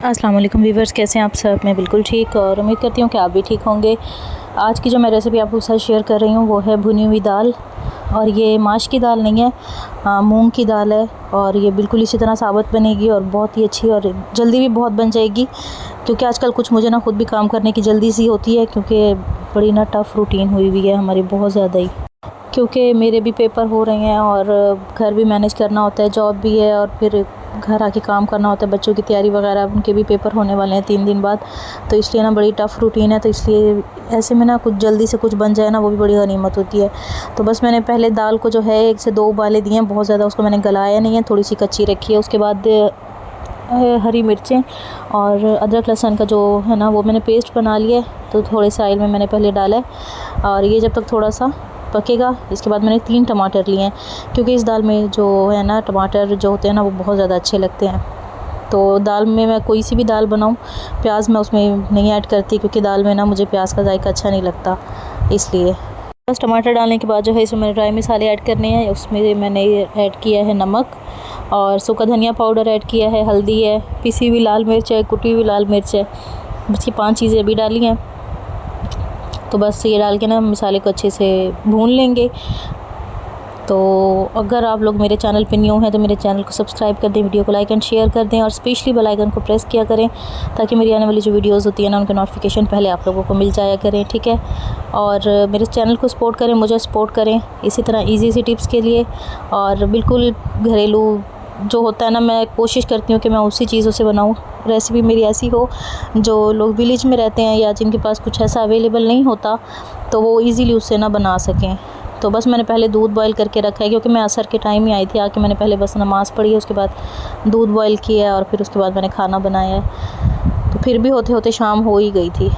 अस्सलाम वालेकुम व्यूवर्स, कैसे हैं आप सब। मैं बिल्कुल ठीक और उम्मीद करती हूँ कि आप भी ठीक होंगे। आज की जो मैं रेसिपी आपके साथ शेयर कर रही हूँ वो है भुनी हुई दाल। और ये माश की दाल नहीं है, मूंग की दाल है। और ये बिल्कुल इसी तरह साबुत बनेगी और बहुत ही अच्छी और जल्दी भी बहुत बन जाएगी, क्योंकि आजकल कुछ मुझे ना ख़ुद भी काम करने की जल्दी सी होती है, क्योंकि बड़ी ना टफ़ रूटीन हुई हुई है हमारी, बहुत ज़्यादा ही। क्योंकि मेरे भी पेपर हो रहे हैं और घर भी मैनेज करना होता है, जॉब भी है और फिर घर आके काम करना होता है, बच्चों की तैयारी वगैरह, उनके भी पेपर होने वाले हैं 3 दिन बाद। तो इसलिए ना बड़ी टफ़ रूटीन है, तो इसलिए ऐसे में ना कुछ जल्दी से कुछ बन जाए ना, वो भी बड़ी गनीमत होती है। तो बस मैंने पहले दाल को जो है 1 से 2 उबाले दिए हैं, बहुत ज़्यादा उसको मैंने गलाया नहीं है, थोड़ी सी कच्ची रखी है। उसके बाद हरी मिर्चें और अदरक लहसुन का जो है ना वो मैंने पेस्ट बना लिया है, तो थोड़े से ऑयल में मैंने पहले डाला है। और ये जब तक थोड़ा सा पकेगा, इसके बाद मैंने 3 टमाटर लिए हैं, क्योंकि इस दाल में जो है ना टमाटर जो होते हैं ना वो बहुत ज़्यादा अच्छे लगते हैं। तो दाल में मैं कोई सी भी दाल बनाऊं, प्याज मैं उसमें नहीं ऐड करती, क्योंकि दाल में ना मुझे प्याज का जायका अच्छा नहीं लगता, इसलिए। बस टमाटर डालने के बाद जो है इसमें मैंने ड्राई मसाले ऐड करने हैं। उसमें मैंने ऐड किया है नमक और सूखा धनिया पाउडर ऐड किया है, हल्दी है, पिसी हुई लाल मिर्च है, कुटी हुई लाल मिर्च है। बस ये 5 चीज़ें अभी डाली हैं। तो बस ये डाल के ना मसाले को अच्छे से भून लेंगे। तो अगर आप लोग मेरे चैनल पे न्यू हैं तो मेरे चैनल को सब्सक्राइब कर दें, वीडियो को लाइक एंड शेयर कर दें और स्पेशली बेल आइकन को प्रेस किया करें, ताकि मेरी आने वाली जो वीडियोस होती है ना उनका नोटिफिकेशन पहले आप लोगों को मिल जाया करें, ठीक है। और मेरे चैनल को सपोर्ट करें, मुझे सपोर्ट करें इसी तरह ईज़ी टिप्स के लिए। और बिल्कुल घरेलू जो होता है ना, मैं कोशिश करती हूँ कि मैं उसी चीज़ों से बनाऊँ। रेसिपी मेरी ऐसी हो जो लोग विलेज में रहते हैं या जिनके पास कुछ ऐसा अवेलेबल नहीं होता, तो वो इजीली उससे ना बना सकें। तो बस मैंने पहले दूध बॉईल करके रखा है, क्योंकि मैं असर के टाइम ही आई थी आके, मैंने पहले बस नमाज़ पढ़ी है, उसके बाद दूध बॉईल किया और फिर उसके बाद मैंने खाना बनाया है। तो फिर भी होते होते शाम हो ही गई थी।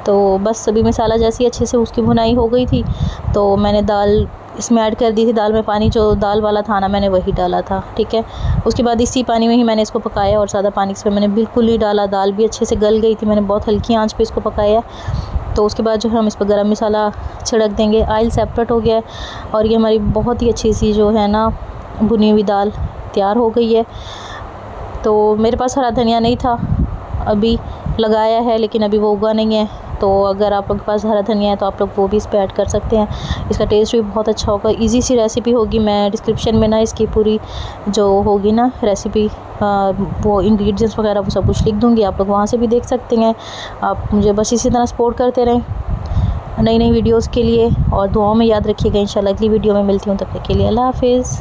तो बस सभी मसाला जैसी अच्छे से उसकी भुनाई हो गई थी, तो मैंने दाल इसमें ऐड कर दी थी। दाल में पानी जो दाल वाला था ना मैंने वही डाला था, ठीक है। उसके बाद इसी पानी में ही मैंने इसको पकाया और ज़्यादा पानी इसमें मैंने बिल्कुल ही डाला। दाल भी अच्छे से गल गई थी, मैंने बहुत हल्की आंच पे इसको पकाया। तो उसके बाद जो है हम इस पर गरम मसाला छिड़क देंगे। ऑयल सेपरेट हो गया है और ये हमारी बहुत ही अच्छी सी जो है ना भुनी हुई दाल तैयार हो गई है। तो मेरे पास हरा धनिया नहीं था, अभी लगाया है लेकिन अभी वो उगा नहीं है। तो अगर आप लोग के पास हरा धनिया है तो आप लोग वो भी इस पर ऐड कर सकते हैं, इसका टेस्ट भी बहुत अच्छा होगा। इजी सी रेसिपी होगी। मैं डिस्क्रिप्शन में ना इसकी पूरी जो होगी ना रेसिपी, वो इंग्रेडिएंट्स वगैरह वो सब कुछ लिख दूँगी, आप लोग वहाँ से भी देख सकते हैं। आप मुझे बस इसी तरह सपोर्ट करते रहें नई नई वीडियोज़ के लिए, और दुआओं में याद रखिएगा। इंशाल्लाह अगली वीडियो में मिलती हूँ, तब तक के लिए अल्लाह हाफिज़।